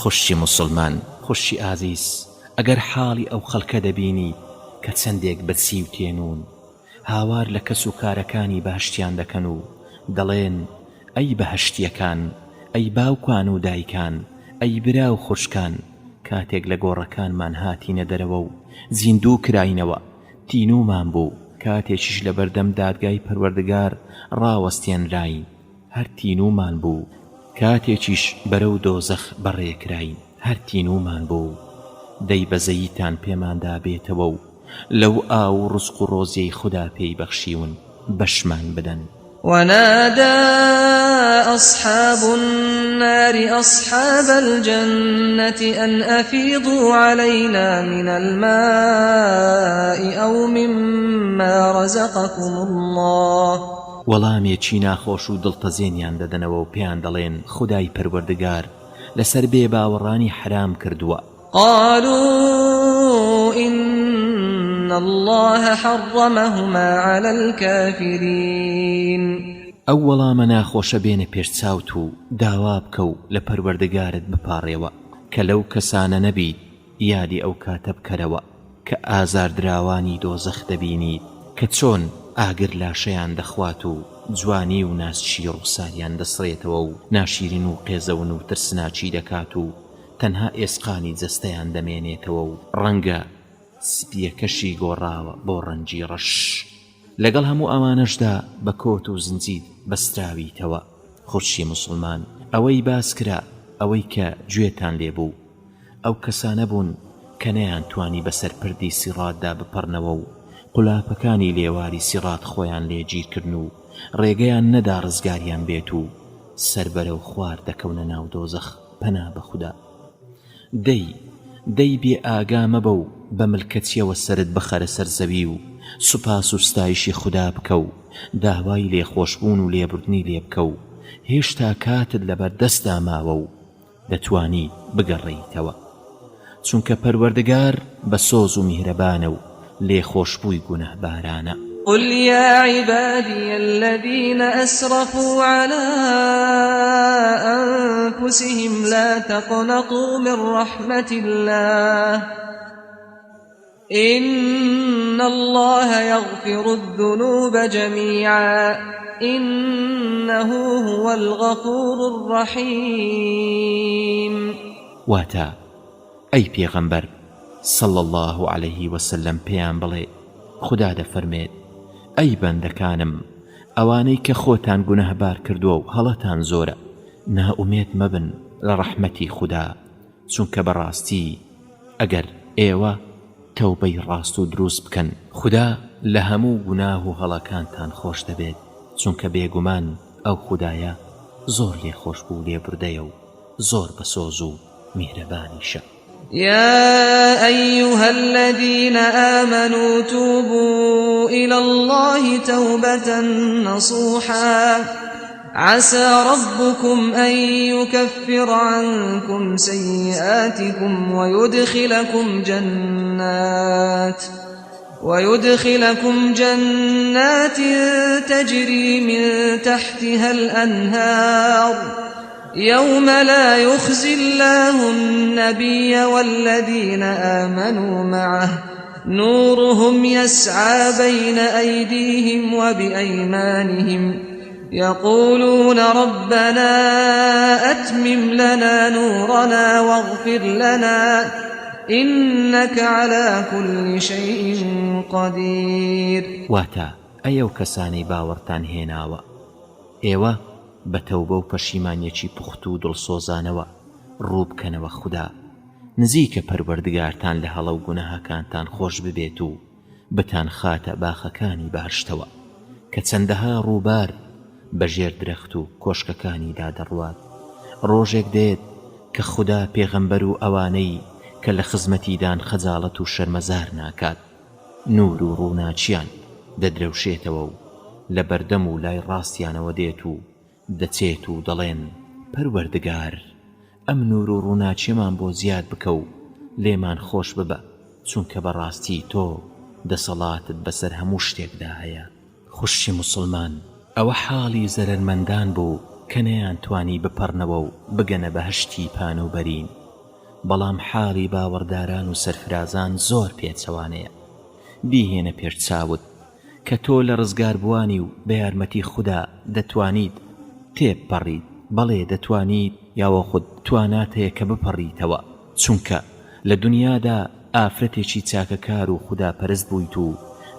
خوشی مسلمان، خوشی ئازیز، ئەگەر حاڵی ئەو خەڵکە دەبینی کە چەندێک بەچی و تێنون، هاوار لە کەس و کارەکانی بەهشتیان دەکەن و دەڵێن ئەی بەهشتیەکان، ئەی باوکان و دایکان، ئەی برا و خوشکان، کاتێک لە گۆڕەکانمان هاتینە دەرەوە و زیندوو کراینەوە، تینومان بوو، کاتێکیش لە بەردەم دادگای پەروەردگار ڕاوەستێنراین، هەر تینومان بوو، کاتێکیش بەرەو دۆزەخ بەڕێکراین، هەر تینومان بوو، دەی بەزەییتان پێماندا بێتەوە و لەو ئاو و ڕزق و ڕۆزیەی خوددا پێی بەخشیون بەشمان بدەن. ونادى أصحاب النار أصحاب الجنة أن أفيضوا علينا من الماء أو مما رزقكم الله. وەڵامێکی ناخۆش و دڵتەزێنیان دەدەنەوە و پێیان دەڵێن خودای پەروەردگار لەسەر بێ باوەڕانی حرام کردووە. قالوا إن الله حرمهما على الكافرين. ئەو وەڵامە ناخۆشە بێنە پێش چاوت و داوا بکە و لە پەروەردگارت بپاڕێوە کە لەو کەسانە نەبیت یادی ئەو کاتە بکەرەوە کە ئازاردراوانی دۆزەخ دەبینیت کە چۆن ئاگر لاشەیان دەخوات و جوانی و ناسچی ڕووساریان دەسڕێتەوە و ناشیرین و قێزەون و ترسناچی دەکات و تەنها ئێسقانی جەستەیان دەمێنێتەوە و ڕەنگە سپیەکەشی گۆڕاوە بۆ ڕەنجی ڕەش. لەگەڵ هەموو ئەوانەشدا بە کۆت و زنجیر بەستراویتەوە. خوشی مسلمان، ئەوەی باس کرا ئەوەی کە گوێتان لێبوو ئەو کەسانە بوون کە نەیانتوانی بەسەر پردی سیڕاتدا بپەڕنەوە و قولاپەکانی لێواری سیڕات خۆیان لێگیرکردن و ڕێگەیان نەدا ڕزگاریان بێت و سەربەرە و خوار دەکەونە ناو دۆزەخ. پەنا بە خوددا. دەی بێ ئاگا مەبە و بە ملکەتیەوە سەرت بخەرە سەر زەوی و سوپاس و ستایشی خوددا بکە و داوای لێخۆشبوون و لێبوردنی لێ بکە و هێشتا کاتت لەبەر دەستدا ماوە و دەتوانی بگەڕێیتەوە، چونکە پەروەردگار بە سۆز و میهرەبانە و لێخۆشبووی گونەهبارانە. قل يا عبادي الذين أسرفوا على أنفسهم لا تقنطوا من رحمة الله إن الله يغفر الذنوب جميعا إنه هو الغفور الرحيم. واتا أي پیغمبر صلى الله عليه وسلم پیان بڵێ خدا دەفەرمێت ئەی بەندەکانم ئەوانەی کە خۆتان گونەهبار کردووە و هەڵەتان زۆرە نائومێد مەبن لە ڕەحمەتی خوددا، چونکە بەڕاستی ئەگەر ئێوە تەوبەی ڕاست و دروست بکەن خوددا لە هەموو گوناه و هەڵەکانتان خۆش دەبێت، چونکە بێگومان ئەو خودایە زۆر لێخۆشبوو لێبوردەیە و زۆر بەسۆز و میهرەبانیشە. يا أيها الذين آمنوا توبوا إلى الله توبة نصوحا عسى ربكم أن يكفر عنكم سيئاتكم ويدخلكم جنات تجري من تحتها الأنهار يوم لا يخزي الله النبي والذين آمنوا معه نورهم يسعى بين أيديهم وبأيمانهم يقولون ربنا أتمم لنا نورنا واغفر لنا إنك على كل شيء قدير. واتا أيو كساني باورتان هێناوە ئێوە بە تەوبە و پەشیمانیەکی پوخت و دڵسۆزانەوە ڕووبکەنەوە خوددا، نزیکە پەروەردگارتان لە هەڵە و گوناهەکانتان خۆش ببێت و بتان خاتە باخەکانی باشتەوە کە چەندەها ڕووبار بەژێر درەخت و کۆشکەکانیدا دەڕوات. ڕۆژێک دێت کە خوددا پێغەمبەر و ئەوانەی کە لە خزمەتیدان خەجاڵەت و شەرمەزار ناکات نور و ڕووناچیان دەدرەوشێتەوە و لە بەردەم و لای ڕاستیانەوە دێت و دەچێت و دەڵێن پەروەردگار ئەم نور و ڕووناچیمان بۆ زیاد بکە و لێمان خۆش ببە چونکە بەڕاستی تۆ دەسەڵاتت بەسەر هەموو شتێکدا هەیە. خوشی مسلمان، ئەوە حاڵی زەرمەندان بوو کە نەیانتوانی بپەڕنەوە و بگەنە بەهشتی پان و بەرین، بەڵام حاڵی باوەڕداران و سەرفرازان زۆر پێچەوانەیە. بیهێنە پێش چاوت کە تۆ لە ڕزگاربوانی و بە یارمەتی خوددا دەتوانیت تێبپەڕیت. بەڵێ دەتوانیت، یاوە خود توانات هەیە کە بپەڕیتەوە، چونکە لە دنیادا ئافرەتێکی چاکەکار و خوددا پەرست بوویت و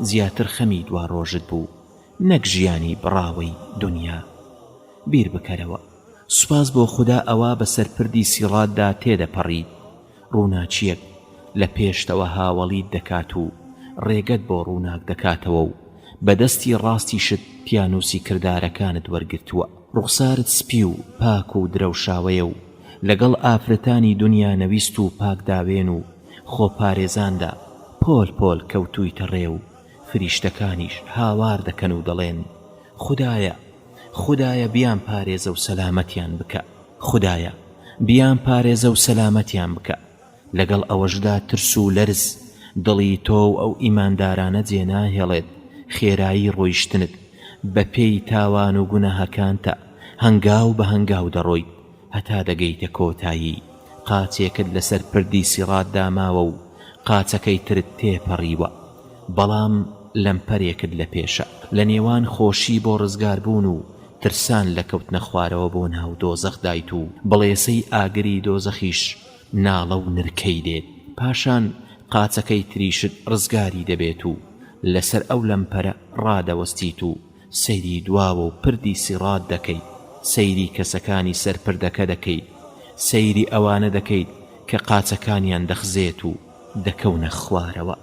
زیاتر خەمی دوا ڕۆژت بوو نەک ژیانی بڕاوەی دنیا. بیر بکەرەوە، سوپاس بۆ خوددا ئەوە بەسەر پردی سیڕاتدا تێدەپەڕیت. ڕووناچیەک لە پێشتەوە هاوڵیت دەکات و ڕێگەت بۆ ڕووناک دەکاتەوە و بەدەستی ڕاستیشت پیانوسی کردارەکانت وەرگرتووە. ڕوخسارت سپی و پاک و درەوشاوەیە و لەگەڵ ئافرەتانی دنیا نەویست و پاکداوێن و خۆپارێزاندا پۆل پۆل کەوتوویتە ڕێ و فریشتەکانیش هاوار دەکەن و دەڵێن خودایە، خودایە بیان پارێزە و سەلامەتیان بکە، خودایە بیان پارێزە و سەلامەتیان بکە. لەگەڵ ئەوەشدا ترس و لەرز دڵی تۆ و ئەو ئیماندارانە جێناهێڵێت خێرایی ڕۆیشتنت بە پێی تاوان و گوناهەکانتە هەنگاو بە هەنگاو دەڕۆیت هەتا دەگەیتە کۆتایی. قاچێکت لەسەر پردی سیڕات داماوە و قاچەکەی ترت تێپەڕیوە، بەڵام لەمپەرێکت لە پێشە لە نێوان خۆشی بۆ ڕزگاربوون و ترسان لە کەوتنە خوارەوە بۆ ناو دۆزەخ دایت و بڵێسەی ئاگری دۆزەخیش ناڵە و نرکەی دێت. پاشان قاچەکەی تریشت ڕزگاری دەبێت و لەسەر ئەو لەمپەرە ڕادەوەستیت و سەیری دواوە و پردی سیڕات دەکەیت، سەیری کەسەکانی سەرپردەکە دەکەیت، سەیری ئەوانە دەکەیت کە قاچەکانیان دەخزێت و دەکەونە خوارەوە.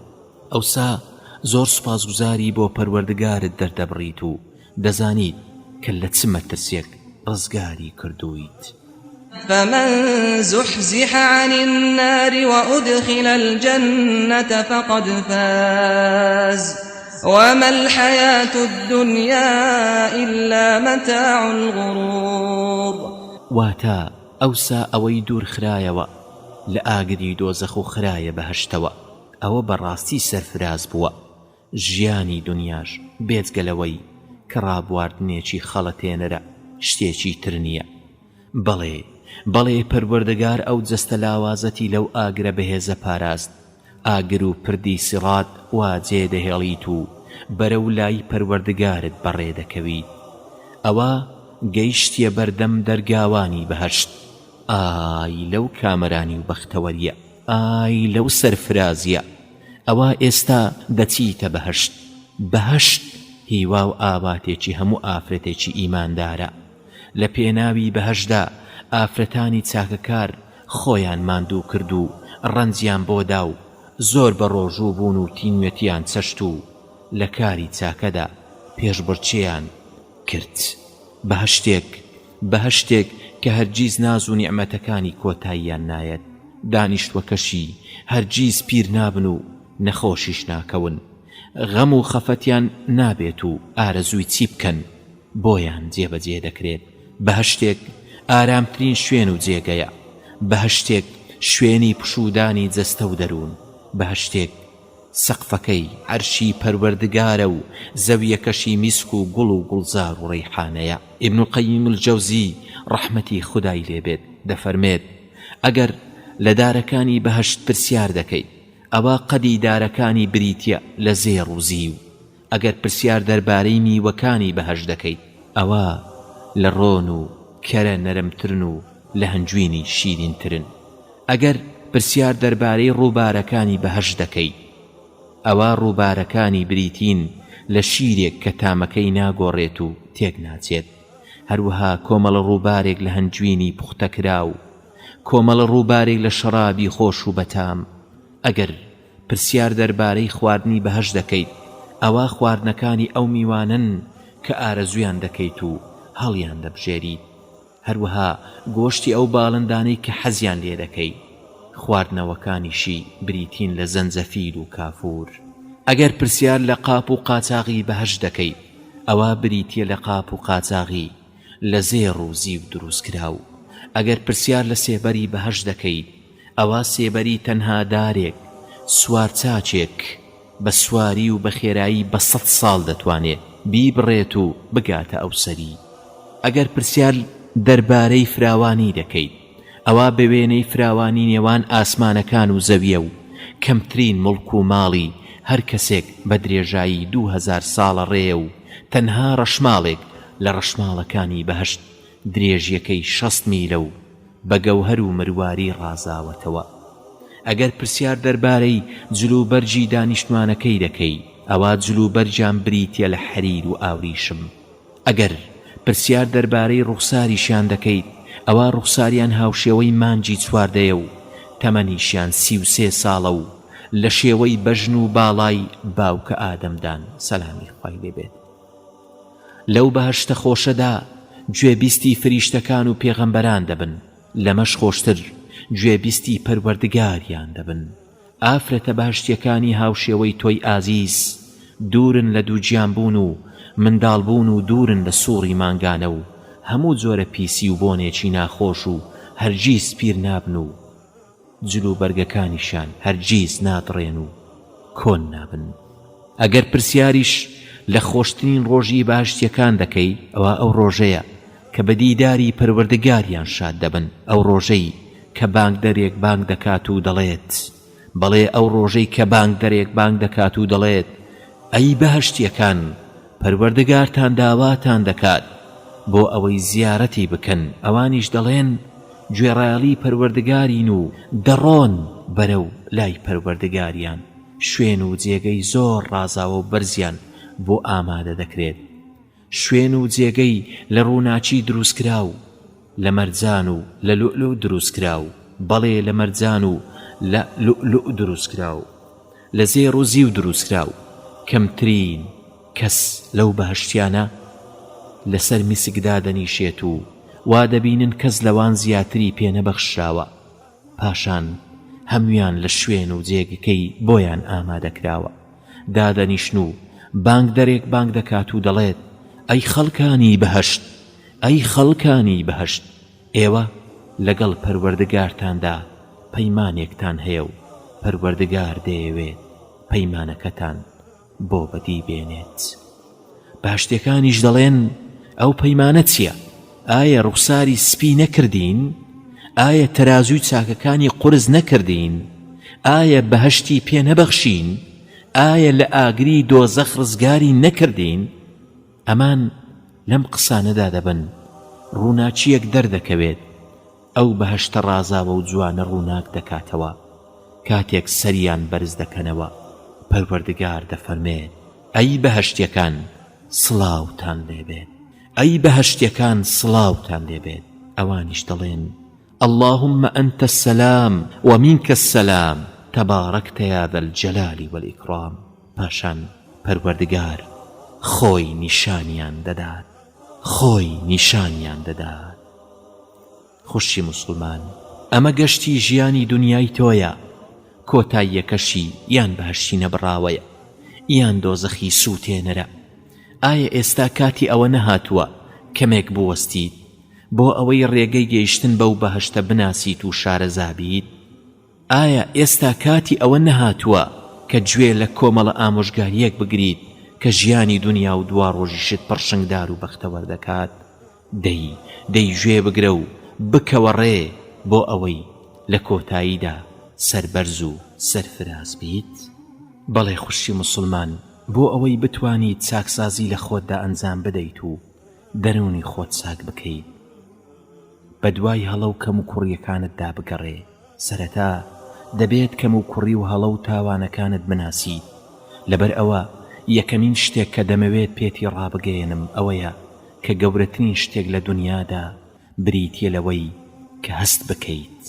ئەوسا زۆر سوپاسگوزاری بۆ پەروەردگارت دەردەبڕیت و دەزانیت کە لە چ مەترسێک ڕزگاری کردویت. فمن زحزح عن النار وأدخل الجنة فقد فاز وما الحياة الدنيا إلا متاع الغرور. واتا ئەوسا ئەوەی دوور خرایەوە لە ئاگری دۆزەخ و خرایە بەهشتەوە، ئەوە بەڕاستی سەرفراز بووە. ژیانی دنیاش بێجگەلەوەی کە ڕابواردنێکی خەڵەتێنەرە شتێکی تر نییە. بەڵێ بەڵێ پەروەردگار ئەو جەستە لاوازەتی لەو ئاگرە بەهێزە پاراست. ئاگر و پردی سیڕات وا جێدەهێڵیت و بەرەو لای پەروەردگارت بەڕێ دەکەویت. ئەوە گەیشتیە بەردەم دەرگاوانی بەهشت. ئای لەو کامەرانی و بەختەوەریە، ئای لەو سەرفرازیە. ئەوە ئێستا دەچیتە بەهشت. بەهشت هیوا و ئاواتێکی هەموو ئافرەتێکی ئیماندارە. لە پێناوی بەهشدا ئافرەتانی چاکەکار خۆیان ماندوو کرد و ڕەنجیان بۆدا و زۆر بە ڕۆژوو بوون و تینوێتیان چەشت و لە کاری چاکەدا پێشبڕچیان کرد. بەهشتێک کە هەرگیز ناز و نیعمەتەکانی کۆتاییان نایەت. دانیشتوەکەشی هەرگیز پیر نابن و نەخۆشیش ناکەون. غەم و خەفەتیان نابێت و ئارەزووی چی بکەن بۆیان جێبەجێ دەکرێت. بەهشتێک ئارامترین شوێن و جێگەیە. بەهشتێک شوێنی پشودانی جەستە و دەروون. بەهشتێک سەقفەکەی عەرشی پەروەردگارە و زەویەکەشی میسک و گوڵ و گوڵزار و ڕەیحانەیە. ئیبن القەییم الجەوزی ڕەحمەتی خودای لێبێت دەفەرمێت ئەگەر لە دارەکانی بەهشت پرسیار دەکەیت ئەوە قەدی دارەکانی بریتیە لە زێڕ و زیو. ئەگەر پرسیار دەربارەی میوەکانی بەهشت دەکەیت ئەوە لە ڕۆن و کەرە نەرمترن و لە هەنجوینی شیرینترن. ئەگەر پرسیار دەربارەی ڕووبارەکانی بەهشت دەکەیت ئەوە ڕووبارەکانی بریتین لە شیرێک کە تامەکەی ناگۆڕێت و تێک ناچێت. هەروەها کۆمەڵە ڕووبارێک لە هەنجوینی پوختەکرا و کۆمەڵە ڕووبارێک لە شەرابی خۆش و بەتام. ئەگەر پرسیار دەربارەی خواردنی بەهشت دەکەیت ئەوە خواردنەکانی ئەو میوانن کە ئارەزویان دەکەیت و هەڵیان دەبژێریت. هەروەها گۆشتی ئەو باڵندانەی کە حەزیان لێ دەکەیت. خواردنەوەکانیشی بریتین لە زەنجەفیل و کافور. ئەگەر پرسیار لە قاپ و قاچاغی بەهشت دەکەیت ئەوە بریتیە لە قاپ و قاچاغی لە زێڕ و زیو دروست کراو. ئەگەر پرسیار لە سێبەری بەهشت دەکەیت ئەوا سێبەری تەنها دارێک سوار چاچێک بە سواری و بە خێرایی بە 100 ساڵ دەتوانێت بیبڕێت و بگاتە ئەو سەری. ئەگەر پرسیار دەربارەی فراوانی دەکەیت ئەوا بە وێنەی فراوانی نێوان ئاسمانەکان و زەویە و کەمترین مڵک و ماڵی هەر کەسێک بە درێژایی 2000 ساڵە ڕێ و تەنها ڕەشماڵێک لە ڕەشماڵەکانی بەهەشت درێژیەکەی 60 میلە و بە گەوهەر و مرواری ڕازاوەتەوە. ئەگەر پرسیار دەربارەی جلوبەرجی دانیشتوانەکەی دەکەی ئەوا جلوبەرجیان بریتیە لە حەریر و ئاوریشم. ئەگەر پرسیار دەربارەی ڕوخساریشیان دەکەیت ئەوا ڕوخساریان هاوشێوەی مانجی چواردەیە و تەمەنیشیان 33 ساڵە و لە شێوەی بەژن و باڵای باوکە ئادەمدان سەلامی خوای لێبێت. لەو بەهەشتە خۆشەدا گوێبیستی فریشتەکان و پێغەمبەران دەبن، لەمەش خۆشتر گوێبیستی پەروەردگاریان دەبن. ئافرەتە بەهەشتیەکانی هاوشێوەی تۆی ئازیز دوورن لە دووجیانبوون و منداڵبوون و دوورن لە سووڕی مانگانە و هەموو جۆرە پیسی و بۆنێکی ناخۆش و هەرگیز پیر نابن و جلوبەرگەکانیشان هەرگیز نادڕێن و کۆن نابن. ئەگەر پرسیاریش لە خۆشترین ڕۆژی باشتیەکان دەکەی ئەوە ئەو ڕۆژەیە کە بە دیداری پەروەردگاریان شاد دەبن، ئەو ڕۆژەی کە بانگ دەرێک بانگ دەکات و دەڵێت بەڵێ ئەو ڕۆژەی کە بانگ دەرێک بانگ دەکات و دەڵێت ئەی بەهەشتیەکان پەروەردگارتان داواتان دەکات بۆ ئەوەی زیارەتی بکەن. ئەوانیش دەڵێن گوێڕایەڵی پەروەردگارین و دەڕۆن بەرەو لای پەروەردگاریان. شوێن و جێگەی زۆر ڕازاوە و بەرزیان بۆ ئامادە دەکرێت. شوێن و جێگەی لە ڕووناچی دروستکراو، لە مەرجان و لە لؤلؤ دروستکراو، بەڵێ لە مەرجان و لە لؤلؤ دروستکراو، لە زێڕ و زیو دروستکراو. کەمترین کەس لەو بەهەشتیانە لەسەر میسکدا دەنیشێت و وا دەبینن کەس لەوان زیاتری پێ نەبەخشراوە. پاشان هەمویان لە شوێن و جێگەکەی بۆیان ئامادەکراوە. دادەنیشن و بانگ دەرێک بانگ دەکات و دەڵێت ئەی خەڵکانی بەهەشت، ئەی خەڵکانی بەهەشت، ئێوە لەگەڵ پەروەردگارتاندا پەیمانێکتان هەیە و پەروەردگار دەیەوێت پەیمانەکەتان بۆ بەدی بێنێت. بەهەشتیەکانیش دەڵێن ئەو پەیمانە چییە؟ ئایا ڕوخساری سپی نەکردین؟ ئایا تەرازوی چاکەکانی قورس نەکردین؟ ئایا بەهەشتی پێ نەبەخشین؟ ئایا لە ئاگری دۆزەخ ڕزگاری نەکردین؟ ئەمان لەم قسانەدا دەبن. ڕووناچیەک دەردەکەوێت، ئەو بەهەشتە ڕازاوە و جوانە ڕووناک دەکاتەوە. کاتێک سەریان بەرز دەکەنەوە پەروەردگار دەفەرمێت ئەی بەهەشتیەکان سڵاوتان لێبێت، ئەی بەهەشتیەکان سڵاوتان لێبێت. ئەوانیش دەڵێن اللهم أنت السلام ومنك السلام تباركت يا ذا الجلال والإكرام. پاشان پەروەردگار خۆی نیشانیان دەدات، خۆی نیشانیان دەدات. خوشی مسلمان، ئەمە گەشتی ژیانی دنیای تۆیە. کۆتاییەکەشی یان بەهەشتی نەبڕاوەیە یان دۆزەخی سووتێنەرە. ئایا ئێستا کاتی ئەوە نەهاتووە کەمێک بوەستیت بۆ ئەوەی ڕێگەی گەیشتن بەو بەهەشتە بناسیت و شارەزابیت؟ ئایا ئێستا کاتی ئەوە نەهاتووە کە گوێ لە کۆمەڵە ئامۆژگاریەک بگریت کە ژیانی دنیا و دوا ڕۆژیشت پڕشنگدار و بەختەوەر دەکات؟ دەی گوێ بگرە و بکەوە ڕێ بۆ ئەوەی لە کۆتاییدا سەربەرز و سەرفراز بیت؟ بەڵێ خوشی مسلمان، بۆ ئەوەی بتوانیت چاکسازی لە خۆتدا ئەنجام بدەیت و دەرونی خۆت چاک بکەیت، بە دوای هەڵە و کەم و کوڕیەکانتدا بگەڕێ. سەرەتا دەبێت کەم و کوڕی و هەڵە و تاوانەکانت بناسیت. لەبەر ئەوە یەکەمین شتێک کە دەمەوێت پێتی ڕابگەێنم ئەوەیە کە گەورەترین شتێک لە دنیادا بریتیە لەوەی کە هەست بکەیت.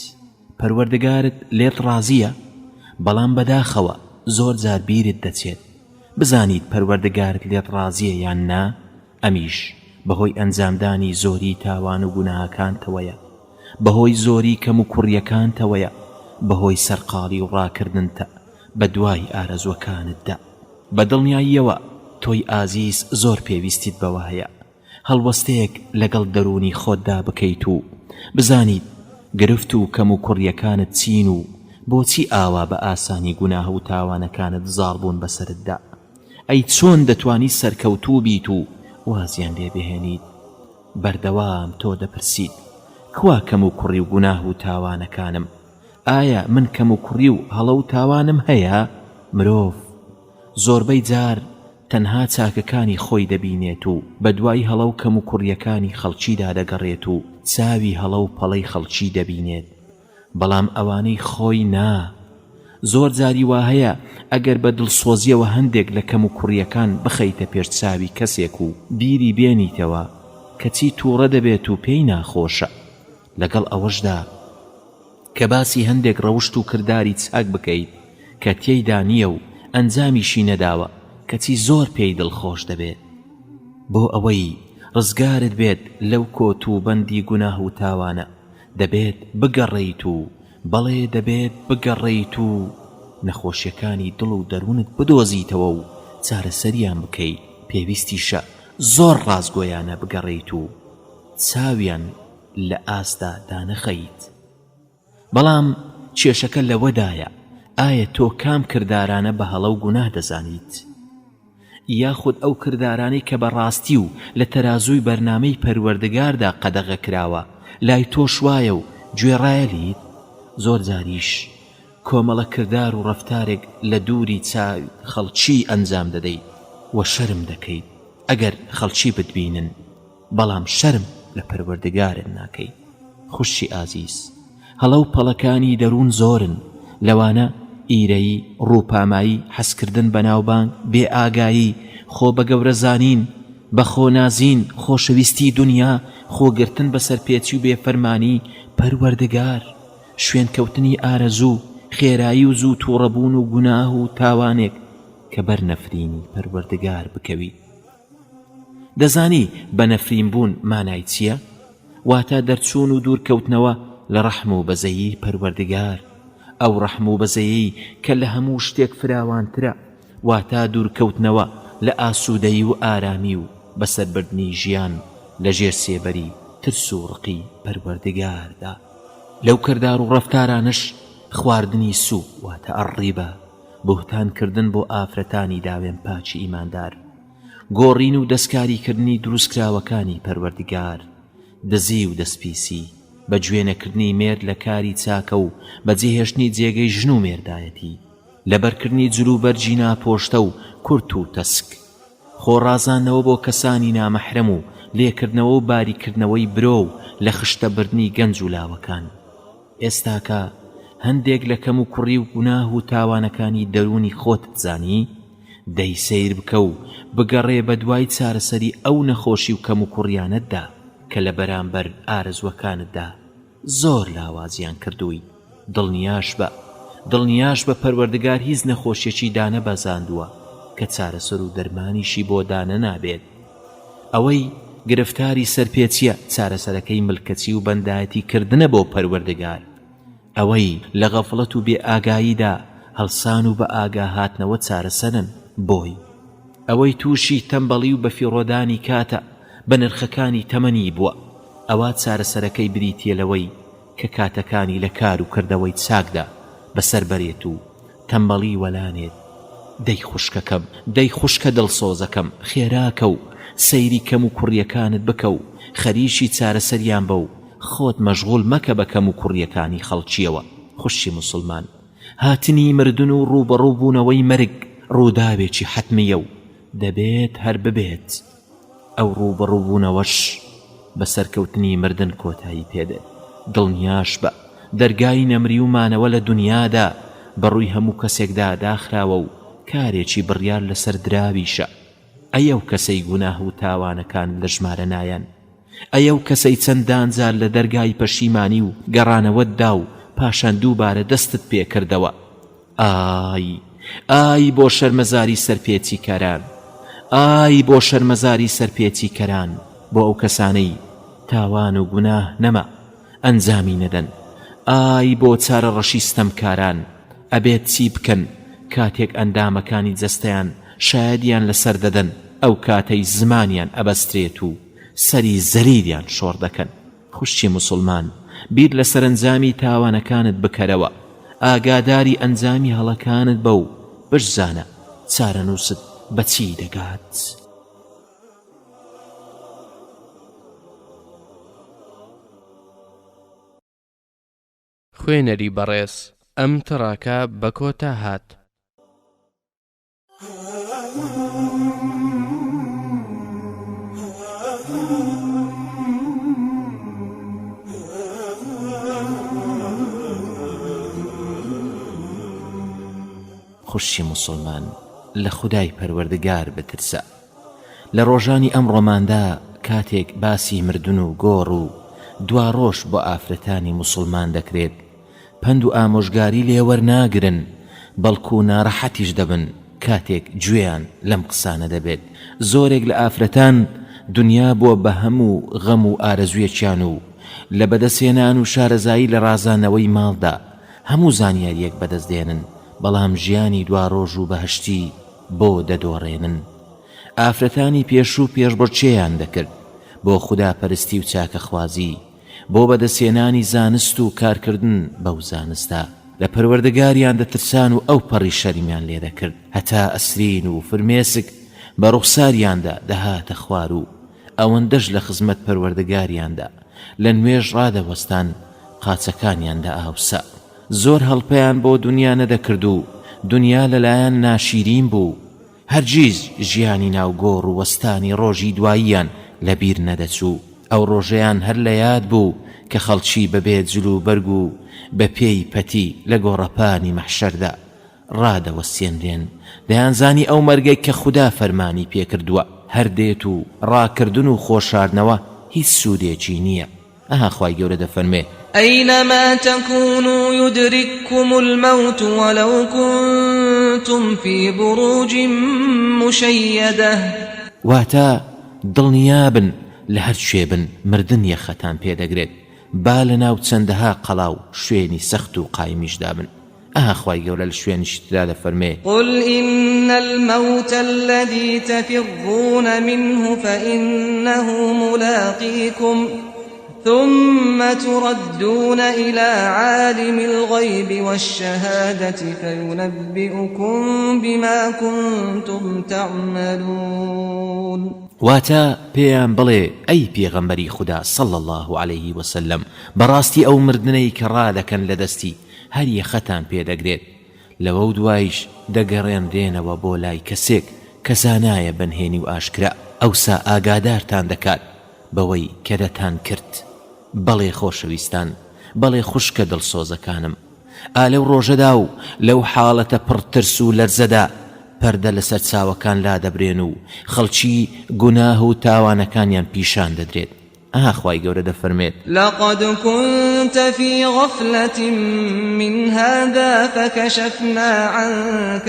پەروەردگارت لێت ڕازیە، بەڵام بەداخەوە زۆر جار بیرت دەچێت بزانیت پەروەردگارت لێت ڕازیە یان نا. ئەمیش بەهۆی ئەنجامدانی زۆری تاوان و گوناهەکانتەوەیە، بەهۆی زۆری کەم و کوڕیەکانتەوەیە، بەهۆی سەرقاڵی و ڕاکردنتە بە دوای ئارەزوەکانتدا. بە دڵنیاییەوە تۆی ئازیز زۆر پێویستیت بەوە هەیە هەڵوەستەیەک لەگەڵ دەرونی خۆتدا بکەیت و بزانیت گرفت و کەم و کوڕیەکانت چین و بۆچی ئاوا بە ئاسانی گوناه و تاوانەکانت زاڵ بوون بەسەرتدا؟ ئەی چۆن دەتوانی سەرکەوتوو بیت و وازیان لێ بهێنیت؟ بەردەوام تۆ دەپرسیت کوا کەم و کوڕی و گوناه و تاوانەکانم؟ ئایا من کەم و کوڕی و هەڵە و تاوانم هەیە؟ مرۆڤ زۆربەی جار تەنها چاکەکانی خۆی دەبینێت و بە دوای هەڵە و کەم و کوڕیەکانی خەڵکیدا دەگەڕێت و چاوی هەڵە و پەڵەی خەڵکی دەبینێت، بەڵام ئەوانەی خۆی نا. زۆر جاری وا هەیە ئەگەر بە دڵسۆزیەوە هەندێک لە کەم و کوڕیەکان بخەیتە پێش چاوی کەسێک و بیری بێنیتەوە کەچی تووڕە دەبێت و پێی ناخۆشە، لەگەڵ ئەوەشدا کە باسی هەندێک ڕەوشت و کردداری چاک بکەیت کە تێیدا نییە و ئەنجامیشی نەداوە کەچی زۆر پێی دڵخۆش دەبێت. بۆ ئەوەی ڕزگارت بێت لەو کۆت و بەندی گوناه و تاوانە دەبێت بگەڕێیت و بەڵێ دەبێت بگەڕێیت و نەخۆشیەکانی دڵ و دەروونت بدۆزیتەوە و چارەسەریان بکەیت. پێویستیشە زۆر ڕازگۆیانە بگەڕێیت و چاویان لە ئاستا دانەخەیت. بەڵام کێشەکە لەوەدایە ئایا تۆ کام کردارانە بە هەڵە و گوناه دەزانیت؟ یاخود ئەو کردارانەی کە بەڕاستی و لە تەرازووی بەرنامەی پەروەردگاردا قەدەغە کراوە لای تۆش وایە و گوێڕایەلیت؟ زۆر جاریش کۆمەڵە کردار و ڕەفتارێک لە دووری چاوی خەڵکی ئەنجام دەدەیت و شەرم دەکەیت ئەگەر خەڵکی بتبینن، بەڵام شەرم لە پەروەردگارت ناکەیت. خوشی ئازیز، هەڵە و پەڵەکانی دەروون زۆرن، لەوانە ئیرەیی، ڕووپامایی، حەسکردن بەناوبانگ، بێ ئاگایی، خۆ بە گەورەزانین، بە خۆنازین، خۆشەویستی دنیا، خۆگرتن بەسەر پێچی و بێفەرمانی پەروەردگار، شوێنکەوتنی ئارەزوو، خێرایی و زوو تووڕەبوون و گوناه و تاوانێک کە بەر نەفرینی پەروەردگار بکەوی. دەزانی بە نەفرین بوون مانای چییە؟ واتە دەرچوون و دوورکەوتنەوە لە ڕەحم و بەزەیی پەروەردگار. ئەو ڕەحم و بەزەیی کە لە هەموو شتێک فراوانترە، واتە دوورکەوتنەوە لە ئاسوودەیی و ئارامی و بەسەربردنی ژیان لە ژێر سێبەری ترس و ڕقی پەروەردگاردا. لەو کردار و ڕەفتارانش خواردنی سوو واتە ئەڕیبە، بوهتانکردن بۆ ئافرەتانی داوێن پاچی ئیماندار، گۆڕین و دەستکاریکردنی دروستکراوەکانی پەروەردگار، دزی و دەستپیسی، بەگوێنەکردنی مێرد لە کاری چاکە و بەجێهێشتنی جێگەی ژن و مێردایەتی، لەبەرکردنی جلوبەرجی ناپۆشتە و کورت و تەسک، خۆڕازانەوە بۆ کەسانی نامەحرەم و لێکردنەوە و باریکردنەوەی برۆ و لە خشتەبردنی گەنج و لاوەکان. ئێستاکە هەندێک لە کەم و کوڕی و گوناه و تاوانەکانی دەرونی خۆت زانی؟ دەی سەیر بکە و بگەڕێ بە دوای چارەسەری ئەو نەخۆشی و کەم و کوڕیانەتدا کە لە بەرامبەر ئارەزوەکانتدا زۆر لاوازیان کردووی. دڵنیاش بە پەروەردگار هیچ نەخۆشیەکی دانە بەزاندووە کە چارەسەر و دەرمانیشی بۆ دانە نابێت. ئەوەی گرفتاری سەرپێچیە چارەسەرەکەی ملکەچی و بەندایەتی کردنە بۆ پەروەردگار، ئەوەی لە غەفڵەت و بێ ئاگاییدا هەڵسان و بە ئاگا هاتنەوە چارەسەرن بۆی، ئەوەی تووشی تەمبەڵی و بەفیڕۆدانی کاتە بە نرخەکانی تەمەنی بووە، ئەوە چارەسەرەکەی بریتیە لەوەی کە کاتەکانی لە کار و کردەوەی چاکدا بەسەر بەرێت و تەمبەڵی وەلانێت. دەی خوشکەکەم، دەی خوشکە دڵسۆزەکەم، خێراکە و سەیری کەم و کوڕیەکانت بکە و خەریشی چارەسەریان بە و خۆت مەشغوڵ مەکە بە کەم و کوڕیەکانی خەڵکیەوە. خوشی موسڵمان، هاتنی مردن و ڕوبەڕووبوونەوەی مەرگ ڕووداوێکی حتمیە و دەبێت هەر ببێت. ئەو ڕوبەڕووبوونەوەش بە سەرکەوتنی مردن کۆتایی پێدێت. دڵنیاش بە دەرگای نەمری و مانەوە لە دنیادا بەڕووی هەموو کەسێکدا داخراوە و کارێکی بڕیار لەسەر دراویشە. ئەیەو کەسەی گوناه و تاوانەکان لە ژمارە نایەن، ئەیەو کەسەی چەندان جار لە دەرگای پەشیمانی و گەڕانەوەتدا و پاشان دووبارە دەستت پێکردەوە. ئای بۆ شەرمەزاری سەرپێچی کەران، ئای بۆ شەرمەزاری سەرپێچی کەران، بۆ ئەو کەسانەی تاوان و گوناه نەما ئەنجامی نەدەن. ئای بۆ چارە ڕەشی ستەمکاران، ئەبێت چی بکەن کاتێک ئەندامەکانی جەستەیان شایەدیان لەسەر دەدەن، ئەو کاتەی زمانیان ئەبەسترێت و سەری زەریریان شۆڕ دەکەن. خوشی موسڵمان، بیر لە سەرنجامی تاوانەکانت بکەرەوە، ئاگاداری ئەنجامی هەڵەکانت بە و بشزانە چارەنووست بەچی دەگات. خوێنەری بەڕێز ئەم تڕاکە بە کۆتا هات. خوشی مسلمان لە خودای پەروەردگار بترسە. لە ڕۆژانی ئەم ڕۆماندا کاتێک باسی مردن و گۆڕ و دوا ڕۆژ بۆ ئافرەتانی مسلمان دەکرێت، پند و ئامۆژگاری لێوەرناگرن، بەڵکو ناڕەحەتیش دەبن کاتێک گوێیان لەم قسانە دەبێت. زۆرێک لە ئافرەتان دنیا بۆ بە هەموو غەم و ئارەزویەکیان و لە بەدەستێنان و شارەزایی لە ڕازانەوەی ماڵدا هەموو زانیاریەک بەدەستدێنن، بەڵام ژیانی دوا ڕۆژ و بەهشتی بۆ دەدۆڕێنن. ئافرەتانی پێش و پێشبڕچێیان دەکرد بۆ خوداپەرستی و چاکەخوازی، بۆ بەدەستێنانی زانست و کارکردن بەو زانستە. لە پەروەردگاریان دەترسان و ئەو پەڕی شەریمیان لێ دەکرد، هەتا ئەسرین و فرمێسک بە ڕوخساریاندا دەهاتە خوار و ئەوەندەش لە خزمەت پەروەردگاریاندا لە نوێژ ڕادەوەستان قاچەکانیاندا ئاوسە. زۆر هەڵپەیان بۆ دنیا نەدەکرد و دنیا لەلایەن ناشیرین بوو، هەرگیز ژیانی ناوگۆڕ و وەستانی ڕۆژی دواییان لەبیر نەدەچوو. ئەو ڕۆژەیان هەر لە یاد بوو کە خەڵکی بەبێ جلو و بەرگ و بە پێی پەتی لە گۆڕەپانی مەحشەردا ڕادەوەستێنرێن. دەیانزانی ئەو مەرگەی کە خوددا فەرمانی پێکردووە هەردێت و ڕاکردن و خۆشاردنەوە هیچ سوودێکی نییە. ئەها خوای گەورە دەفەرمێ: أينما تكونوا يدرككم الموت ولو كنتم في بروج مشيدة. واتا دڵنیابن لە هەر شوێ بن مردن یەخەتان پێدەگرێت، با لە ناو چەندەها قەڵاو شوێنی سەخت و قایمیشدا بن. ئەها خوای گەورە لە شوێنیشی ترا دەفەرمێ: قل إن الموت الذي تفرون منه فإنه ملاقيكم ثم تردون إلى عالم الغيب والشهادة فينبئكم بما كنتم تعملون. واتا پێیان بڵێ ئەی پێغەمبەری خوددا صلی الله عليه وسلم، بەڕاستی ئەو مردنەی کە ڕادەکەن لە دەستی هەر یەخەتان پێدەگرێت، لەوە دوایش دەگەڕێنرێنەوە بۆ لای کەسێک کە زانایە بەنهێنی و ئاشکرا، ئەوسا ئاگادارتان دەکات بەوەی کە دەتان کرد. بەڵێ خۆشەویستان، بەڵێ خوشکە دڵسۆزەکانم، ئالەو ڕۆژەدا و لەو حاڵەتە پڕترس و لەرزەدا پەردە لەسەر چاوەکان لا دەبرێن و خەڵکی گوناه و تاوانەکانیان پیشان دەدرێت. ئەها خوای گەورە دەفەرمێت: لقد كنت في غفلة من هذا فكشفنا عنك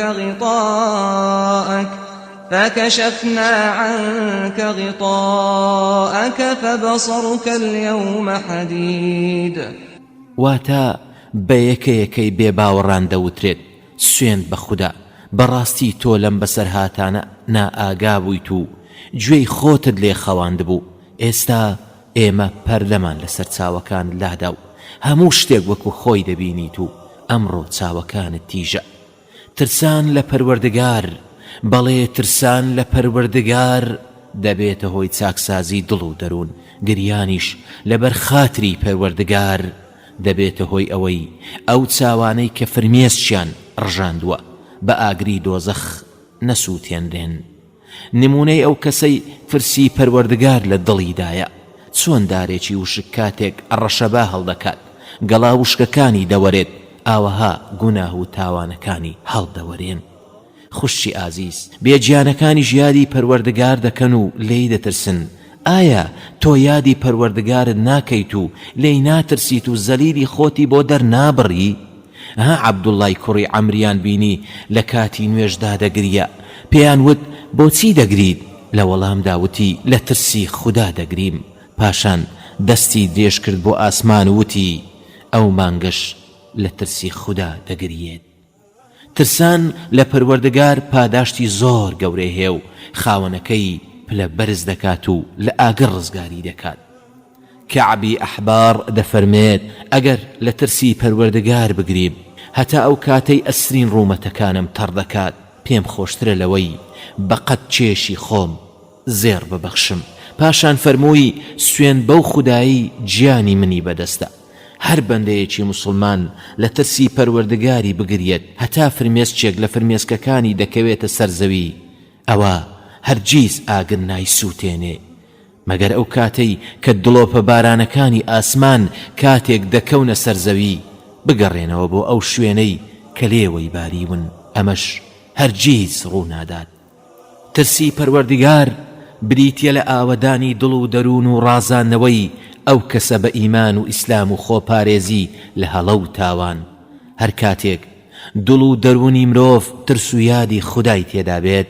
غطاءك فبصرك اليوم حديد. واتا بەیەکەیەکەی بێباوەڕان دەوترێت سوێند بە خوددا، بەڕاستی تۆ لەم بەسەرهاتانە نائاگابوویت و گوێی خۆتت لێ خەواند بوو. ئێستا ئێمە پەردەمان لەسەر چاوەکان لادا و هەموو شتێک وەکو خۆی دەبینیت و ئەمڕۆ چاوەکانت تیژە. ترسان لە پەروەردگار، بەڵێ ترسان لە پەروەردگار دەبێتە هۆی چاکسازی دڵ و دەروون، گریانیش لەبەر خاتری پەروەردگار دەبێتە هۆی ئەوەی ئەو چاوانەی کە فرمێسچیان ڕژاندووە بە ئاگری دۆزەخ نەسووتێنرێن. نمونەی ئەو کەسەی فرسی پەروەردگار لە دڵیدایە، چۆن دارێکی وشک کاتێک ڕەشەبا هەڵدەکات گەڵا وشکەکانی دەوەرێت، ئاوەها گوناه و تاوانەکانی هەڵدەوەرێن. خوشی ئازیز، بێجیانەکانی ژیادی پەروەردگار دەکەن و لێی دەترسن. ئایا تۆ یادی پەروەردگارت ناکەیت و لێی ناترسیت و زەلیلی خۆتی بۆ دەرنابڕی؟ ها عەبدوڵڵای کوڕی عەمریان بینی لە کاتی نوێژدا دەگریە، پێیان وت بۆچی دەگریت؟ لە وەڵامدا وتی لە ترسی خوددا دەگریم. پاشان دەستی درێژ کرد بۆ ئاسمان و وتی ئەو مانگەش لە ترسی خوددا دەگرێت. ترسان لە پەروەردگار پاداشتی زۆر گەورەی هەیە و خاوەنەکەی پلە بەرز دەکات و لە ئاگر ڕزگاری دەکات. کەعبی ئەحبار دەفەرمێت ئەگەر لە ترسی پەروەردگار بگریم هەتا ئەو کاتەی ئەسرین ڕوومەتەکانم تەڕ دەکات پێم خۆشترە لەوەی بەقەت چێشی خۆم زێر ببەخشم. پاشان فەرمووی سوێن بەو خودایی گیانی منی بەدەستە. هەر بەندەیەکی مسلمان لە ترسی پەروەردگاری بگرێت هەتا فرمێسکێک لە فرمێسکەکانی دەکەوێتە سەرزەوی ئەوە هەرگیز ئاگر نایسووتێنێ مەگەر ئەو کاتەی کە دڵۆپە بارانەکانی ئاسمان کاتێک دەکەونە سەرزەوی بگەڕێنەوە بۆ ئەو شوێنەی کە لێوەی باریون. ئەمەش هەرگیز ڕوونادات. ترسی پەروەردگار بریتیە لە ئاوەدانی دڵ و دەروون و ڕازاندنەوەی ئەو کەسە بە ئیمان و ئیسلام و خۆپارێزی لە هەڵە و تاوان. هەر کاتێک دڵ و دەروونی مرۆڤ ترس و یادی خودای تێدا بێت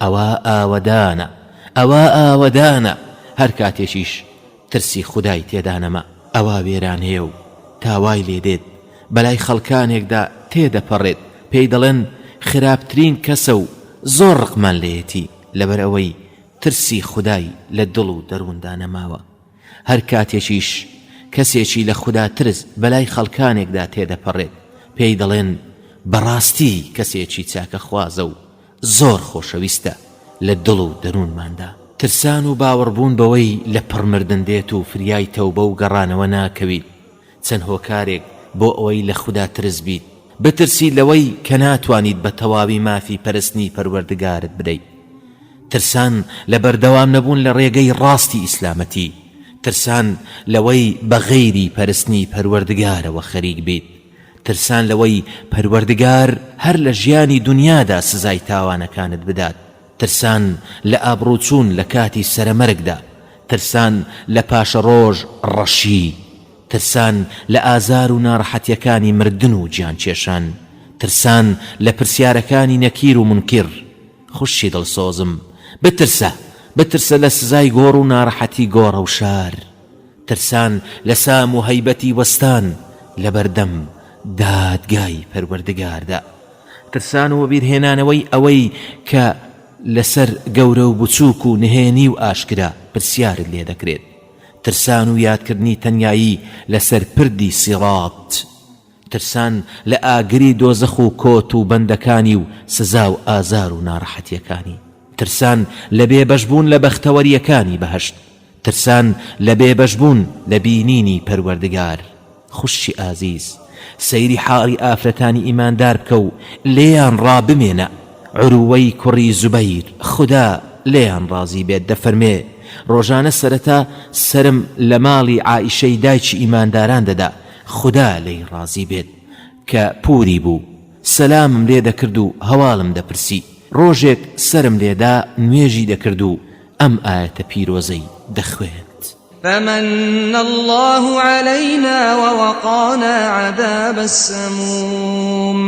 ئەوە ئاوەدانە، ئەوە ئاوەدانە. هەر کاتێکیش ترسی خودای تێدا نەما ئەوە وێران هەیە و تاوای لێدێت بەلای خەڵکانێکدا تێدەپەڕێت پێی دەڵێن خراپترین کەسە و زۆر ڕقمان لێیەتی لەبەر ئەوەی ترسی خودای لە دڵ و دەرووندا نەماوە. هەر کاتێکیش کەسێکی لە خوددا ترس بەلای خەڵکانێکدا تێدەپەڕێت پێی دەڵێن بەڕاستی کەسێکی چاکە خوازە و زۆر خۆشەویستە لە دڵ و دەروونماندا. ترسان و باوەڕبوون بەوەی لە پڕمردن دێت و فریای تەوبە و گەڕانەوە ناکەویت چەند هۆکارێک بۆ ئەوەی لە خوددا ترس بیت. بترسی لەوەی کە ناتوانیت بە تەواوی مافی پەرستنی پەروەردگارت بدەیت. ترسان لە بەردەوام نەبوون لە ڕێگەی ڕاستی ئیسلامەتی. ترسان لەوەی بە غەیری پەرستنی پەروەردگارەوە خەریک بیت. ترسان لەوەی پەروەردگار هەر لە ژیانی دنیادا سزای تاوانەکانت بدات. ترسان لە ئابڕوچوون لە کاتی سەرەمەرگدا. ترسان لە پاشە ڕۆژ ڕەشی. ترسان لە ئازار و ناڕەحەتیەکانی مردن و گیان کێشان. ترسان لە پرسیارەکانی نەکیر و منکر. خوشی دڵسۆزم بترسە لە سزای گۆڕ و ناڕەحەتی گۆڕە و شار. ترسان لە سام و هەیبەتی وەستان لە بەردەم دادگای پەروەردگاردا. ترسان و بیرهێنانەوەی ئەوەی کە لەسەر گەورە و بچووک و نهێنی و ئاشکرا پرسیارت لێ دەکرێت. ترسان و یادکردنی تەنیایی لەسەر پردی سیڕات. ترسان لە ئاگری دۆزەخ و کۆت و بەندەکانی و سزا و ئازار و ناڕەحەتیەکانی. ترسان لە بێبەشبوون لە بەختەوەریەکانی بەهەشت. ترسان لە بێبەشبوون لە بینینی پەروەردگار. خوشی ئازیز سەیری حاڵی ئافرەتانی ئیماندار بکە و لێیان ڕابمێنە. عروەی کوڕی زوبەیر خوددا لێیان ڕازی بێت دەفەرمێ ڕۆژانە سەرەتا سرم لە ماڵی عائیشەی دایکی ئیمانداران دەدا خوددا لێی ڕازی بێت کە پووری بوو سەلامم لێ دەکرد و هەواڵم دەپرسی. ڕۆژێک سرم لێدا نوێژی دەکرد و ئەم ئاەتە پیرۆزەی دەخوێند. فمن الله علينا ووقانا عذاب السموم.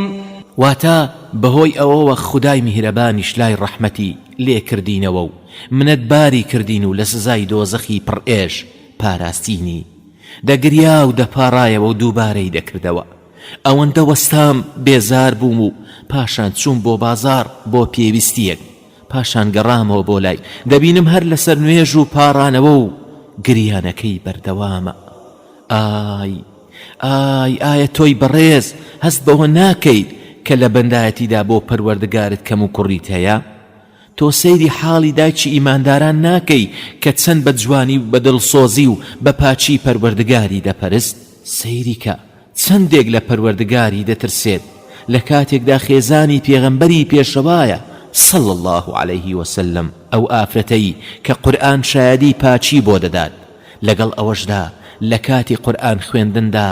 واتە بەهۆی ئەوەوە خودای میهرەبانیش لای ڕەحمەتی لێکردینەوە و منەتباری کردین و لە سزای دۆزەخی پڕئێش پاراستینی. دەگریا و دەپاڕایەوە و دووبارەی دەکردەوە. ئەوەندە وەستام بێزار بووم و پاشان چوون بۆ بازار بۆ پێویستیەک. پاشان گەڕامەوە بۆ لای دەبینم هەر لەسەر نوێژ و پاڕانەوە و گریانەکەی بەردەوامە. ئایا تۆی بەڕێز هەست بەوە ناکەیت کە لە بەندایەتیدا بۆ پەروەردگارت کەم و کوڕیت هەیە؟ تۆ سەیری حاڵی دایکی ئیمانداران ناکەی کە چەند بە جوانی و بە دڵسۆزی و بە پاچی پەروەردگاری دەپەرست؟ سەیری کە چەندێک لە پەروەردگاری دەترسێت لە کاتێکدا خێزانی پێغەمبەری پێشەوایە صلى الله عليه وسلم ئەو ئافرەتەی کە قورئان شایەدی پاچی بۆ دەدات لەگەڵ ئەوەشدا لە کاتی قورئان خوێندندا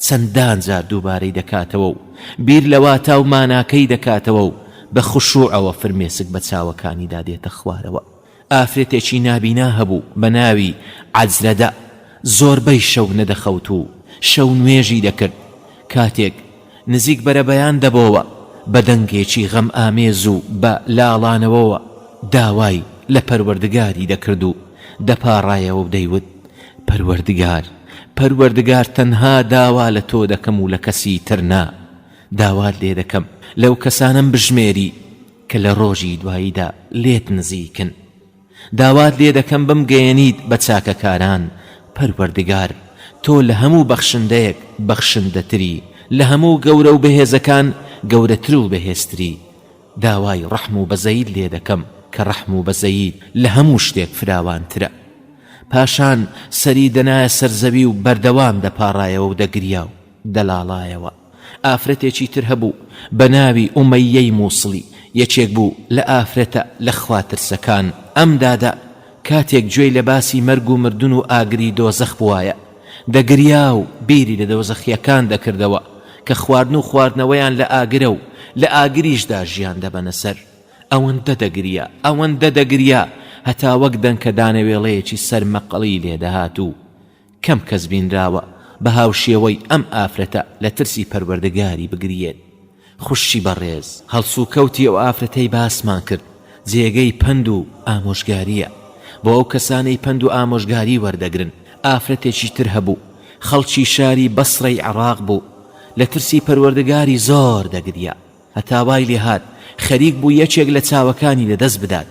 چەندان جار دووبارەی دەکاتەوە و بیر لە واتا و ماناکەی دەکاتەوە و بە خوشوعەوە فرمێسک بە چاوەکانیدا دێتە خوارەوە. ئافرەتێکی نابینا هەبوو بە ناوی عەجرەدە زۆربەی شەو نەدەخەوت و شەو نوێژی دەکرد. کاتێک نزیک بەرەبەیان دەبەوە بە دەنگێکی غەم ئامێز و بە لاڵانەوەوە داوای لە پەروەردگاری دەکرد و دەپاڕایەوە و دەیوت پەروەردگار تەنها داوا لە تۆ دەکەم و لە کەسی تر نا. داوات لێ دەکەم لەو کەسانم بژمێری کە لە ڕۆژی دواییدا لێت نزیکن. داوات لێ دەکەم بمگەیەنیت بە چاکەکاران پەروەردگار تۆ لە هەموو بەخشندەیەک بەخشندەتری، لە هەموو گەورە و بەهێزەکان گەورەتر و بەهێزتری. داوای ڕەحم و بەزەیت لێ دەکەم کە ڕەحم و بەزەیت لە هەموو شتێک فراوانترە. پاشان سەری دەنایە سەرزەوی و بەردەوام دەپاڕایەوە و دەگریا و دەلاڵایەوە. ئافرەتێکی تر هەبوو بە ناوی ئومەیەی مووسڵی، یەکێک بوو لە ئافرەتە لە خواترسەکان. ئەم دادا کاتێک گوێی لە باسی مەرگ و مردن و ئاگری دۆزەخ بوایە، دەگریا و بیری لە دۆزەخیەکان دەکردەوە کە خواردن و خواردنەوەیان لە ئاگرە و لە ئاگریشدا ژیان دەبەنە سەر. ئەوەندە دەگریا هەتا وەک دەنکە دانەوێڵەیەکی سەرمەقەڵی لێدەهات و کەم کەس بینراوە بە هاوشێوەی ئەم ئافرەتە لە ترسی پەروەردگاری بگرێت. خوشی بەڕێز، هەڵسو کەوتی ئەو ئافرەتەی باسمان کرد جێگەی پند و ئامۆژگاریە بۆ ئەو کەسانەی پند و ئامۆژگاری وەردەگرن. ئافرەتێکی تر هەبوو خەڵکی شاری بەسڕەی عێراق بوو، لە ترسی پەروەردگاری زۆر دەگریا هەتا وای لێ هات خەریک بوو یەکێک لە چاوەکانی لەدەست بدات.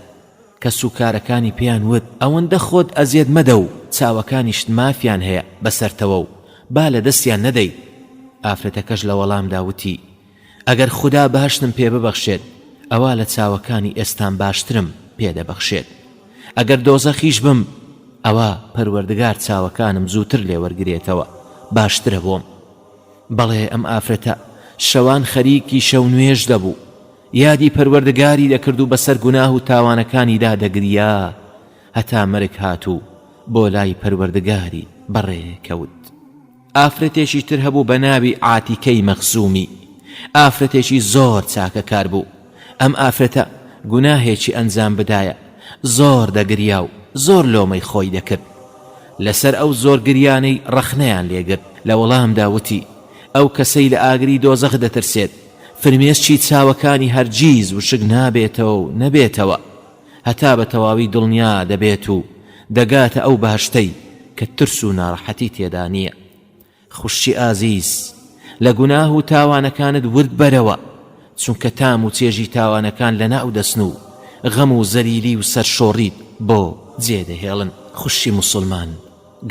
کە سوکارەکانی پێیان وت ئەوەندە خۆت ئەزیەت مەدە و چاوەکانیشت مافیان هەیە بەسەرتەوە و با لە دەستیان نەدەیت. ئافرەتەکەش لە وەڵامدا وتی ئەگەر خوددا بەهشتم پێ ببەخشێت ئەوە لە چاوەکانی ئێستان باشترم پێ دەبەخشێت. ئەگەر دۆزەخیش بم ئەوە پەروەردگار چاوەکانم زووتر لێوەرگرێتەوە باشترە بۆم. بەڵێ ئەم ئافرەتە شەوان خەریکی شەو نوێژ دەبوو، یادی پەروەردگاری دەکرد و بەسەر گوناه و تاوانەکانیدا دەگریا هەتا مەرگ هاتوو بۆ لای پەروەردگاری بەڕێکەوت. ئافرەتێکی تر هەبوو بە ناوی عاتیکەی مەخزومی، ئافرەتێکی زۆر چاکەکار بوو. ئەم ئافرەتە گوناهێکی ئەنجام بدایە زۆر دەگریا و زۆر لۆمەی خۆی دەکرد. لەسەر ئەو زۆر گریانەی ڕەخنەیان لێگرت. لە وەڵامدا وتی ئەو کەسەی لە ئاگری دۆزەخ دەترسێت فرمێسکی چاوەکانی هەرگیز وشک نابێتەوە و نەبێتەوە هەتا بە تەواوی دڵنیا دەبێت و دەگاتە ئەو باشتەی کە ترس و ناڕەحەتی تێدا نییە. خوشی ئازیز، لە گوناه و تاوانەکانت ورد بەرەوە، چونکە تام و چێژی تاوانەکان لە ناو دەسن و غەم و زەلیلی و سەرشۆڕیت بۆ جێدەهێڵن. خوشی مسلمان،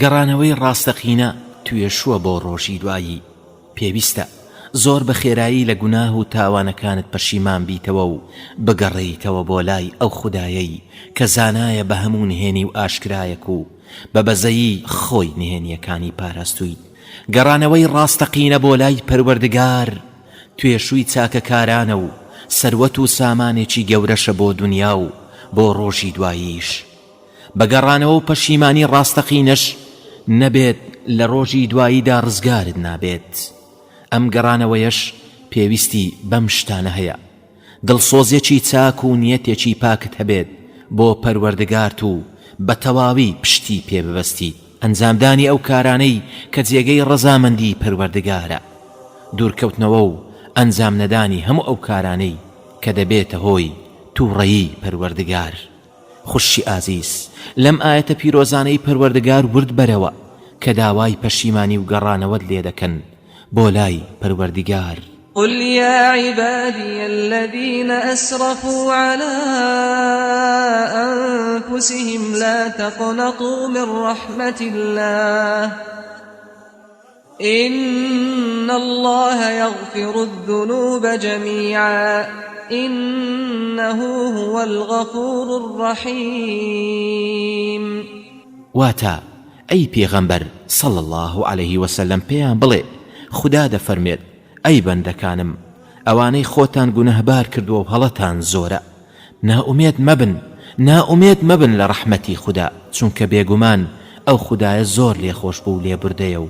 گەڕانەوەی ڕاستەقینە توێشووە بۆ ڕۆژی دوایی. پێویستە زۆر بە خێرایی لە گوناه و تاوانەکانت پەشیمان بیتەوە و بگەڕێیتەوە بۆ لای ئەو خودایەی کە زانایە بە هەموو نهێنی و ئاشکرایەک و بە بەزەیی خۆی نهێنیەکانی پاراستووی. گەڕانەوەی ڕاستەقینە بۆ لای پەروەردگار توێشووی چاکەکارانە و سەروەت و سامانێکی گەورەشە بۆ دنیا و بۆ ڕۆژی دواییش. بەگەڕانەوە و پەشیمانی ڕاستەقینەش نەبێت لە ڕۆژی دواییدا ڕزگارت نابێت. ئەم گەڕانەوەیەش پێویستی بەم شتانە هەیە. دڵسۆزێکی چاک و نیەتێکی پاکت هەبێت بۆ پەروەردگارت و بە تەواوی پشتی پێ ببەستی. ئەنجامدانی ئەو کارانەی کە جێگەی ڕەزامەندی پەروەردگارە، دوورکەوتنەوە و ئەنجام نەدانی هەموو ئەو کارانەی کە دەبێتە هۆی تووڕەیی پەروەردگار. خوشی ئازیز، لەم ئاەتە پیرۆزانەی پەروەردگار ورد بەرەوە کە داوای پەشیمانی و گەڕانەوەت لێ دەکەن بۆ لای پەروەردگار. قل يا عبادي الذين أسرفوا على أنفسهم لا تقنطوا من رحمة الله إن الله يغفر الذنوب جميعا إنه هو الغفور الرحيم. واتا أي پیغمبر صلى الله عليه وسلم پیان بڵێ خدا دەفەرمێت ئەی بەندەکانم ئەوانەی خۆتان گونەهبار کردووە و هەڵەتان زۆرە، نائومێد مەبن لە ڕەحمەتی خوددا، چونکە بێگومان ئەو خودایە زۆر لێخۆش بوو لێبوردەیە و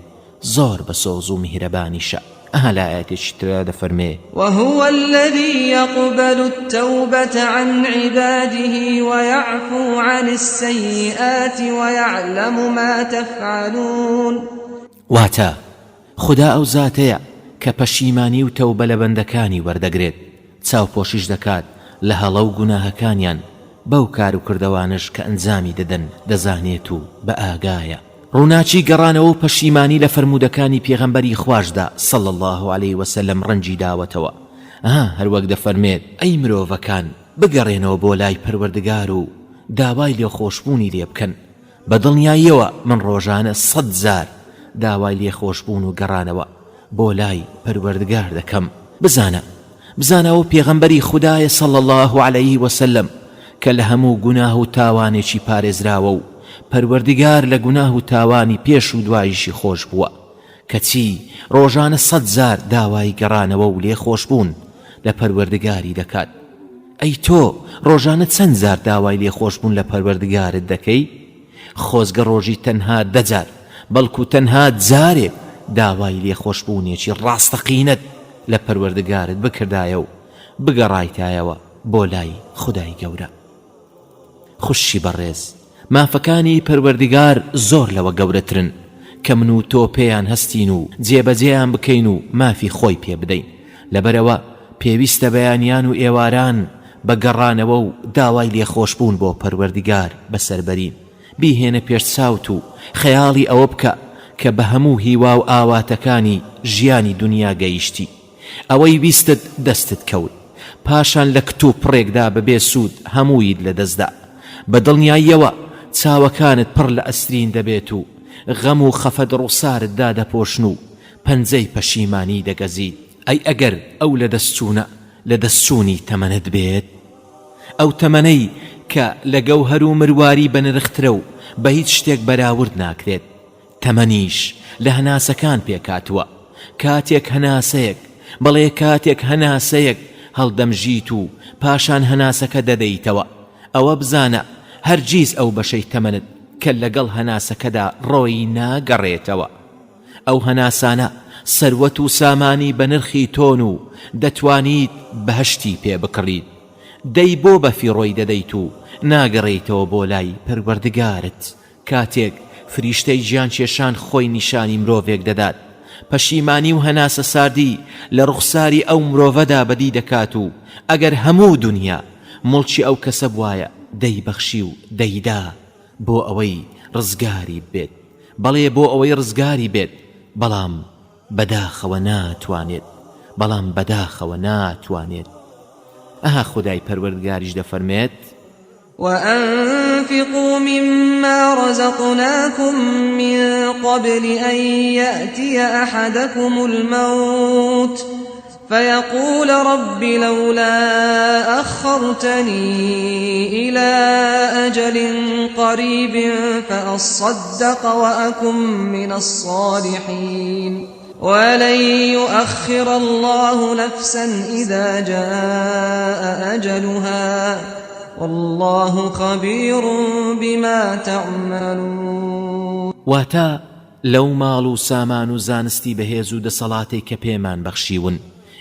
زۆر بەسۆز و میهرەبانیشە. لە ئاەتێکی ترە دەفەرمێ وهو الذي يقبل التوبة عن عباده ويعفو عن السيئات ويعلم ما تفعلون. واتا خدا ئەو زاتەیە کە پەشیمانی و تەوبە لە بەندەکانی وەردەگرێت، چاوپۆشیش دەکات لە هەڵە و گوناهەکانیان، بەو کار و کردەوانش کە ئەنجامی دەدەن دەزانێت و بە ئاگایە. ڕووناچی گەڕانەوە و پەشیمانی لە فەرمودەکانی پێغەمبەری خواشدا صلى الله عليه وسلم ڕەنجی داوەتەوە. هەروەک دەفەرمێت ئەی مرۆڤەکان بگەڕێنەوە بۆ لای پەروەردگار و داوای لێخۆشبوونی لێ بکەن، بە دڵنیاییەوە من ڕۆژانە 100 جار داوای لێخۆشبوون و گەڕانەوە بۆ لای پەروەردگار دەکەم. بزانەوە پێغەمبەری خودایە صلی الله عليه وسلم کە لە هەموو گوناه و تاوانێکی پارێزراوە و پەروەردگار لە گوناه و تاوانی پێش و دواییشی خۆش بووە، کەچی ڕۆژانە 100 جار داوای گەڕانەوە و لێخۆشبوون لە پەروەردگاری دەکات. ئەی تۆ ڕۆژانە چەند جار داوای لێخۆشبوون لە پەروەردگارت دەکەی؟ خۆزگە ڕۆژی تەنها 10 جار، بەڵکو تەنها جارێک داوای لێخۆشبوونێکی ڕاستەقینەت لە پەروەردگارت بکردایە و بگەڕایتایەوە بۆ لای خودای گەورە. خوشی بەڕێز، مافەکانی پەروەردگار زۆر لەوە گەورەترن کە من و تۆ پێیان هەستین و جێبەجێیان بکەین و مافی خۆی پێ بدەین. لەبەرەوە پێویستە بەیانیان و ئێواران بە گەڕانەوە و داوای لێخۆشبوون بۆ پەروەردگار بەسەربەرین. بیهێنە پێش چاوت و خەیاڵی ئەوە بکە کە بە هەموو هیوا و ئاواتەکانی ژیانی دنیا گەیشتی، ئەوەی ویستت دەستت کەوت، پاشان لە کتوب پڕێکدا بەبێ سوود هەموویت لە دەستدا. بە دڵنیاییەوە چاوەکانت پڕ لە ئەسرین دەبێت و غەم و خەفەت ڕووسارت دادەپۆشن و پەنجەی پەشیمانی دەگەزیت. ئەی ئەگەر ئەو لە دەستچوونی تەمەنت بێت، ئەو تەمەنەی کە لە گەوهەر و مرواری بەنرخترە و بە هیچ شتێک بەراورد ناکرێت، تەمەنیش لە هەناسەکان پێکاتوە. کاتێک هەناسەیەک، بەڵێ کاتێک هەناسەیەک هەڵدەمژیت و پاشان هەناسەکە دەدەیتەوە، ئەوە بزانە هەرگیز ئەو بەشەی تەمەنت کە لەگەڵ هەناسەکەدا ڕۆی ناگەڕێتەوە. ئەو هەناسانە سەروەت و سامانی بە نرخی تۆن و دەتوانیت بەهشتی پێ بکڕیت. دەی بۆ بەفیڕۆی دەدەیت و ناگەڕێیتەوە بۆ لای پەروەردگارت. کاتێک فریشتەی گیان کێشان خۆی نیشانی مرۆڤێک دەدات، پەشیمانی و هەناسە ساردی لە ڕوخساری ئەو مرۆڤەدا بەدی دەکات و ئەگەر هەموو دنیا مڵکی ئەو کەسە بوایە دەیبەخشی و دەیدا بۆ ئەوەی ڕزگاری بێت. بەڵێ بۆ ئەوەی ڕزگاری بێت، بەڵام بەداخەوە ناتوانێت. ئەها خودای پەروەردگاریش دەفەرمێت: وأنفقوا مما رزقناكم من قبل أن يأتي أحدكم الموت فيقول رب لولا أخرتني إلى أجل قريب فأصدق وأكن من الصالحين ولن يؤخر الله نفسا إذا جاء أجلها والله خبير بما تعملون. واتا لو مالو سامان و زانستی بەهێز و دەسەڵاتی کە پێمان بەخشیون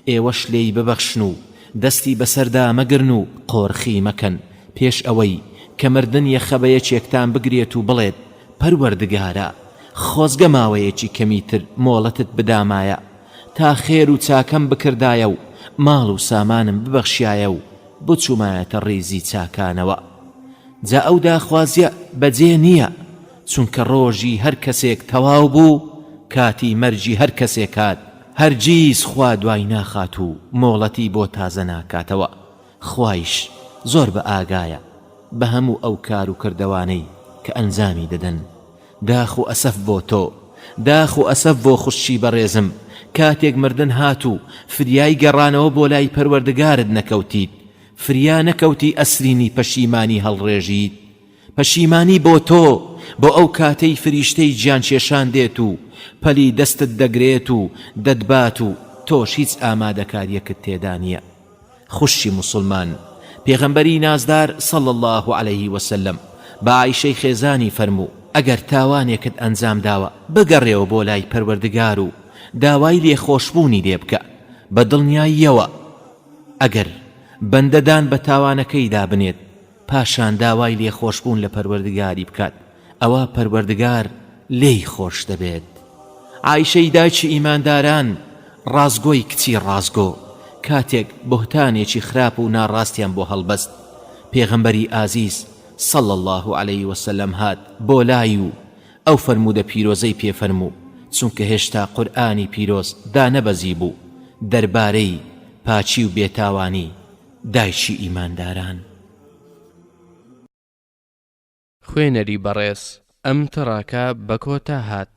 ئێوەش لێی ببەخشن و دەستی بەسەردا مەگرن و قۆرخی مەکەن پێش ئەوەی کە مردن یەخەبەیەکێکتان بگرێت و بڵێت پەروەردگارە خۆزگە ماوەیەکی کەمیتر مۆڵەتت بدامایە تا خێر و چاکەم بکردایە و ماڵ و سامانم ببەخشایە و بچوومایەتە ڕێزی چاکانەوە. جا ئەو داخوازیە بەجێ نییە، چونکە ڕۆژی هەر کەسێک تەواو بوو، کاتی مەرجی هەر کەسێک هات، هەرگیز خوا دوای ناخات و مۆڵەتی بۆ تازە ناکاتەوە. خوایش زۆر بە ئاگایە بە هەموو ئەو کار و کردەوانەی کە ئەنجامی دەدەن. داخ و ئەسەف بۆ تۆ، داخ و ئەسەف بۆ خوشی بەڕێزم، کاتێک مردن هات و فریای گەڕانەوە بۆ لای پەروەردگارت نەکەوتیت، فریا نەکەوتی ئەسرینی پەشیمانی هەڵڕێژیت. پەشیمانی بۆ تۆ بۆ ئەو کاتەی فریشتەی گیان کێشان دێت و پەلی دەستت دەگرێت و دەدبات و تۆش هیچ ئامادەکاریەکت تێدا نییە. خوشی موسڵمان، پێغەمبەری نازدار صلی الله عليه وسلم بە عایشەی خێزانی فەرموو: ئەگەر تاوانێکت ئەنجام داوە بگەڕێەوە بۆ لای پەروەردگار و داوای لێخۆشبوونی لێ بکە بە دڵنیاییەوە. ئەگەر بەندەدان بە تاوانەکەی دابنێت پاشان داوای لێخۆشبوون لە پەروەردگاری بکات، ئەوە پەروەردگار لێی خۆش دەبێت. عایشەی دایکی ئیمانداران، ڕازگۆی کچی ڕازگۆ، کاتێک بۆهتانێکی خراپ و ناڕاستیان بۆ هەڵبەست، پێغەمبەری ئازیز صلی الله عليه وسلم هات بۆ لای و ئەو فەرموودە پیرۆزەی پێفەرموو، چونکە هێشتا قورئانی پیرۆز دانەبەزی بوو دەربارەی پاچی و بێتاوانی دایکی ئیمانداران. خوێنەری بەڕێز، ئەم تڕاکە بە کۆتا هات.